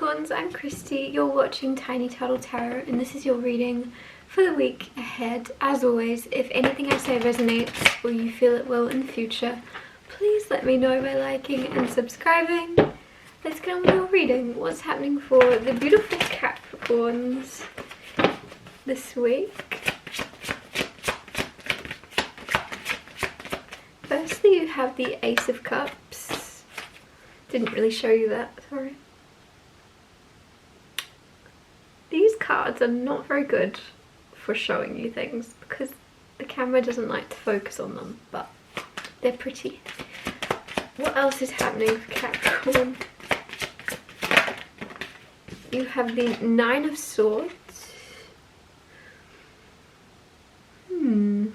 Capricorns, I'm Christy, you're watching Tiny Turtle Tarot, and this is your reading for the week ahead. As always, if anything I say resonates or you feel it will in the future, please let me know by liking and subscribing. Let's get on with your reading. What's happening for the beautiful Capricorns this week? Firstly, you have the Ace of Cups. Didn't really show you that, sorry. These cards are not very good for showing you things because the camera doesn't like to focus on them, but they're pretty. What else is happening for Capricorn? You have the Nine of Swords. Ooh.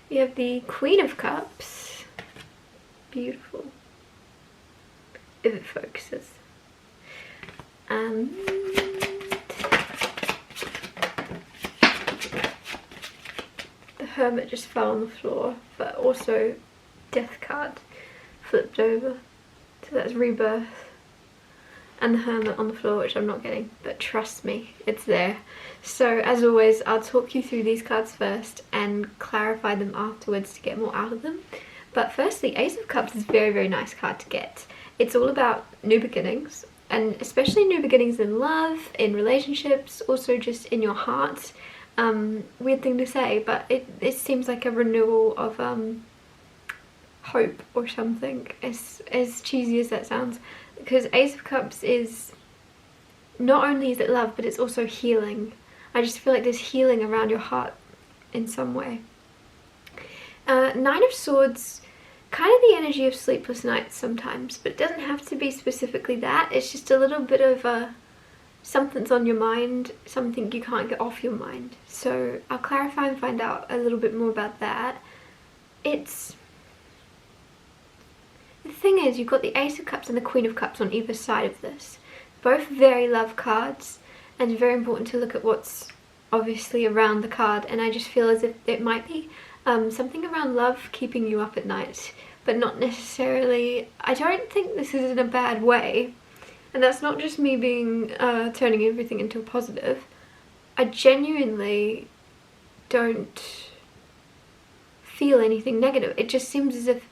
You have the Queen of Cups. Beautiful. If it focuses. And the Hermit just fell on the floor, but also Death card flipped over. So that's Rebirth. And the Hermit on the floor, which I'm not getting, but trust me, it's there. So as always, I'll talk you through these cards first and clarify them afterwards to get more out of them. But firstly, Ace of Cups is a very, very nice card to get. It's all about new beginnings, and especially new beginnings in love, in relationships, also just in your heart. Weird thing to say, but it seems like a renewal of hope or something, as cheesy as that sounds, because Ace of Cups is, not only is it love, but it's also healing. I just feel like there's healing around your heart in some way. Nine of Swords, kind of the energy of sleepless nights sometimes, but it doesn't have to be specifically that. It's just a little bit of something's on your mind, something you can't get off your mind. So I'll clarify and find out a little bit more about that. The thing is, you've got the Ace of Cups and the Queen of Cups on either side of this. Both very love cards, and it's very important to look at what's obviously around the card, and I just feel as if it might be something around love keeping you up at night, but not necessarily. I don't think this is in a bad way, and that's not just me being turning everything into a positive. I genuinely don't feel anything negative. It just seems as if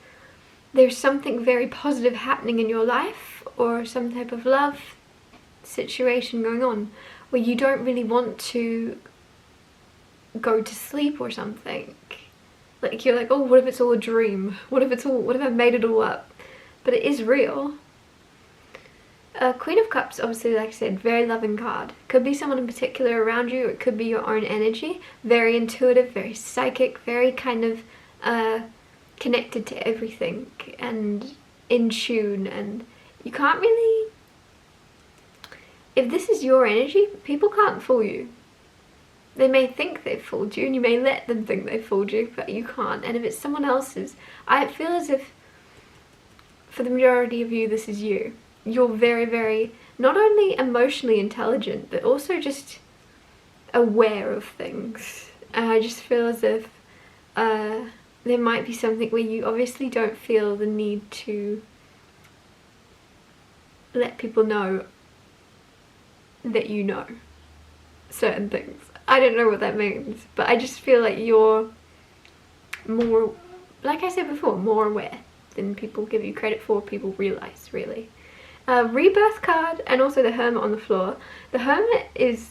there's something very positive happening in your life, or some type of love situation going on where you don't really want to go to sleep or something. Like you're like, oh, what if it's all a dream? What if I've made it all up? But it is real. Queen of Cups, obviously, like I said, very loving card. Could be someone in particular around you, or it could be your own energy. Very intuitive, very psychic, very kind of connected to everything and in tune, and you can't really, if this is your energy, people can't fool you. They may think they've fooled you, and you may let them think they've fooled you, but you can't. And if it's someone else's, I feel as if for the majority of you, this is you. You're very, very, not only emotionally intelligent, but also just aware of things. And I just feel as if there might be something where you obviously don't feel the need to let people know that you know certain things. I don't know what that means, but I just feel like you're more, like I said before, more aware than people give you credit for, people realize, really. Rebirth card, and also the Hermit on the floor. The Hermit is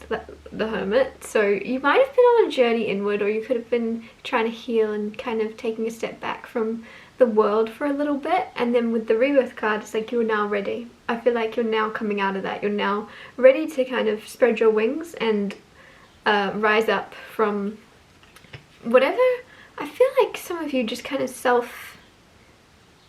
the Hermit, so you might have been on a journey inward, or you could have been trying to heal and kind of taking a step back from the world for a little bit, and then with the Rebirth card, it's like you're now ready. I feel like you're now coming out of that. You're now ready to kind of spread your wings and rise up from whatever. I feel like some of you just kind of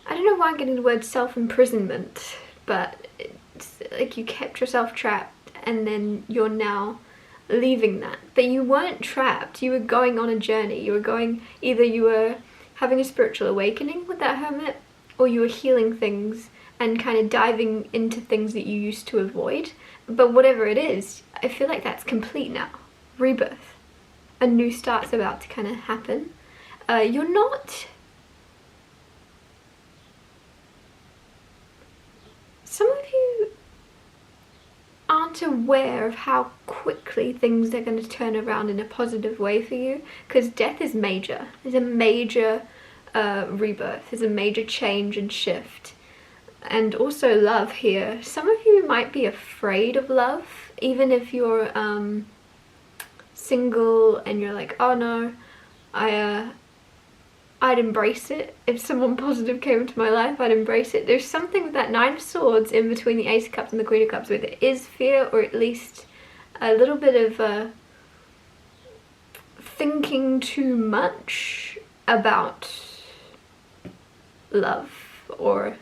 I don't know why I'm getting the word self-imprisonment, but it's like you kept yourself trapped and then you're now leaving that. But you weren't trapped, you were going on a journey. You were going, either you were having a spiritual awakening with that Hermit, or you were healing things and kind of diving into things that you used to avoid. But whatever it is, I feel like that's complete now. Rebirth. A new start's about to kind of happen. You're not some of you aren't aware of how quickly things are going to turn around in a positive way for you, because death is major. It's a major rebirth. It's a major change and shift. And also love here. Some of you might be afraid of love, even if you're single and you're like, oh no, I'd embrace it. If someone positive came into my life, I'd embrace it. There's something with that Nine of Swords in between the Ace of Cups and the Queen of Cups where there is fear, or at least a little bit of thinking too much about love, or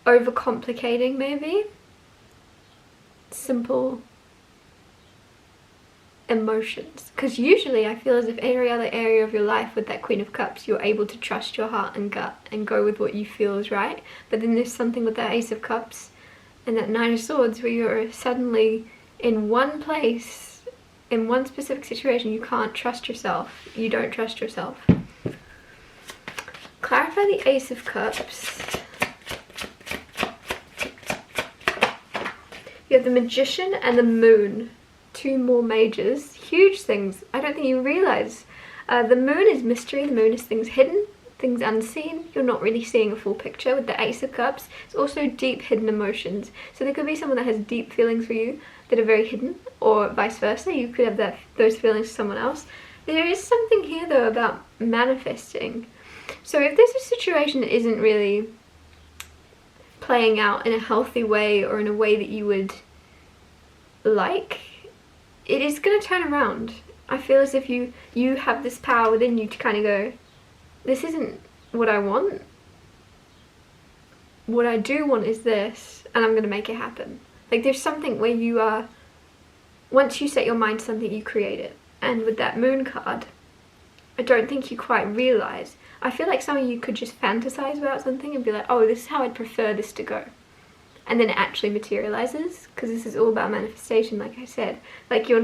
overcomplicating maybe simple emotions. Because usually I feel as if every other area of your life with that Queen of Cups, you're able to trust your heart and gut and go with what you feel is right. But then there's something with that Ace of Cups and that Nine of Swords where you're suddenly in one place, in one specific situation, you can't trust yourself. You don't trust yourself. Clarify the Ace of Cups. You have the Magician and the Moon. Two more majors, huge things. I don't think you realize. The Moon is mystery. The Moon is things hidden, things unseen. You're not really seeing a full picture. With the Ace of Cups, it's also deep hidden emotions. So there could be someone that has deep feelings for you that are very hidden, or vice versa. You could have those feelings for someone else. There is something here though about manifesting. So if there's a situation that isn't really playing out in a healthy way, or in a way that you would like, it is going to turn around. I feel as if you have this power within you to kind of go, this isn't what I want. What I do want is this, and I'm going to make it happen. Like there's something where you are, once you set your mind to something, you create it. And with that Moon card, I don't think you quite realize. I feel like some of you could just fantasize about something and be like, oh, this is how I'd prefer this to go. And then it actually materializes, because this is all about manifestation, like I said. Like you're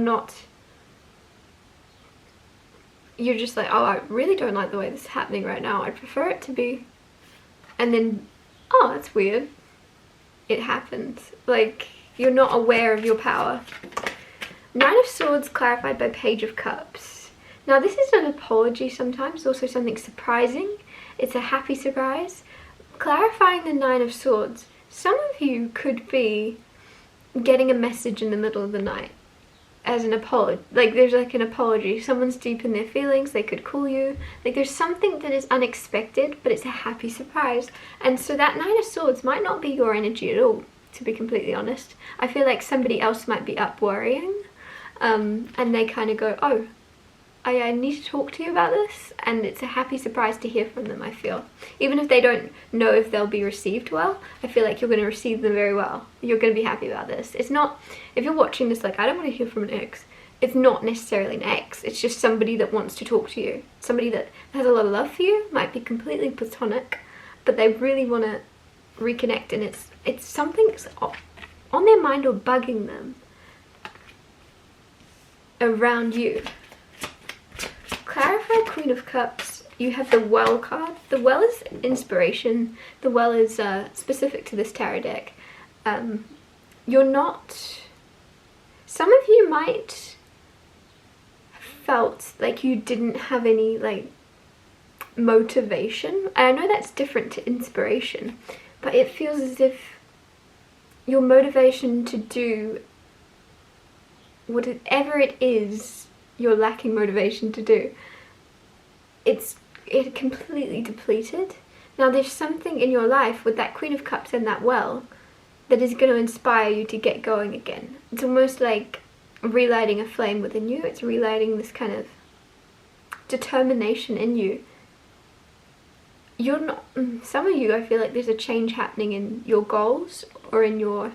just like, oh, I really don't like the way this is happening right now. I prefer it to be. And then, oh, that's weird. It happens. Like, you're not aware of your power. Nine of Swords clarified by Page of Cups. Now this is an apology sometimes, also something surprising. It's a happy surprise. Clarifying the Nine of Swords. Some of you could be getting a message in the middle of the night as an apology. Like there's like an apology. Someone's deep in their feelings. They could call you. Like there's something that is unexpected, but it's a happy surprise. And so that Nine of Swords might not be your energy at all, to be completely honest. I feel like somebody else might be up worrying. And they kind of go, oh, I need to talk to you about this, and it's a happy surprise to hear from them, I feel. Even if they don't know if they'll be received well, I feel like you're going to receive them very well. You're going to be happy about this. It's not, if you're watching this like, I don't want to hear from an ex, it's not necessarily an ex, it's just somebody that wants to talk to you. Somebody that has a lot of love for you, might be completely platonic, but they really want to reconnect, and it's something that's on their mind or bugging them around you. Clarify Queen of Cups. You have the Well card. The Well is inspiration. The Well is specific to this tarot deck. You're not... Some of you might have felt like you didn't have any like motivation. I know that's different to inspiration, but it feels as if your motivation to do whatever it is you're lacking motivation to do, it completely depleted. Now there's something in your life with that Queen of Cups and that Well that is going to inspire you to get going again. It's almost like relighting a flame within you. It's relighting this kind of determination in you. You're not, some of you, I feel like there's a change happening in your goals or in your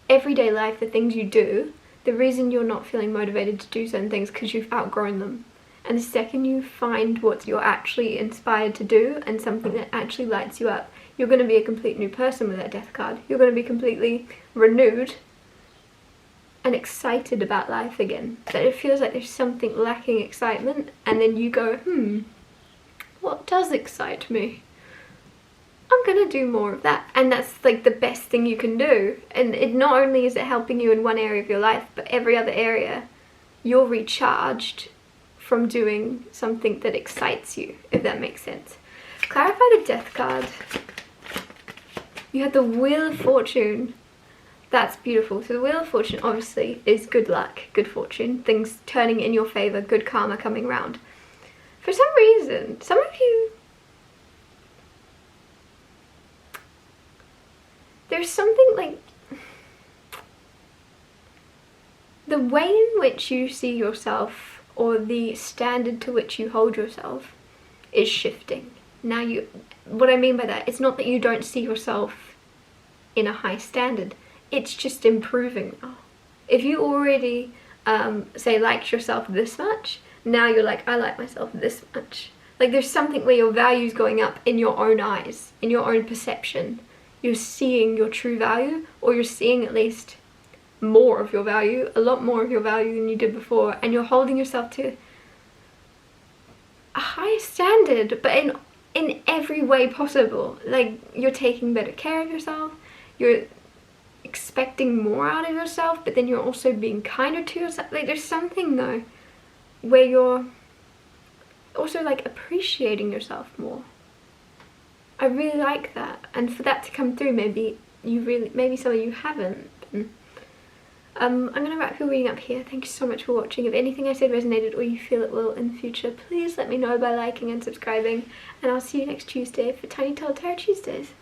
everyday life, the things you do. The reason you're not feeling motivated to do certain things because you've outgrown them. And the second you find what you're actually inspired to do and something that actually lights you up, you're going to be a complete new person with that Death card. You're going to be completely renewed and excited about life again. That it feels like there's something lacking excitement, and then you go, what does excite me? I'm gonna do more of that, and that's like the best thing you can do. And it not only is it helping you in one area of your life, but every other area you're recharged from doing something that excites you, if that makes sense. Clarify the Death card. You had the Wheel of Fortune. That's beautiful. So the Wheel of Fortune obviously is good luck, good fortune, things turning in your favor, good karma coming round. For some reason, some of you, there's something like the way in which you see yourself, or the standard to which you hold yourself, is shifting. Now what I mean by that, it's not that you don't see yourself in a high standard, it's just improving now. If you already say like yourself this much, now you're like, I like myself this much. Like there's something where your value's going up in your own eyes, in your own perception. You're seeing your true value, or you're seeing at least more of your value, a lot more of your value than you did before, and you're holding yourself to a higher standard, but in every way possible. Like you're taking better care of yourself, you're expecting more out of yourself, but then you're also being kinder to yourself. Like there's something though where you're also like appreciating yourself more. I really like that, and for that to come through, maybe some of you haven't. I'm gonna wrap your reading up here. Thank you so much for watching. If anything I said resonated, or you feel it will in the future, please let me know by liking and subscribing, and I'll see you next Tuesday for Tiny Tell Tarot Tuesdays.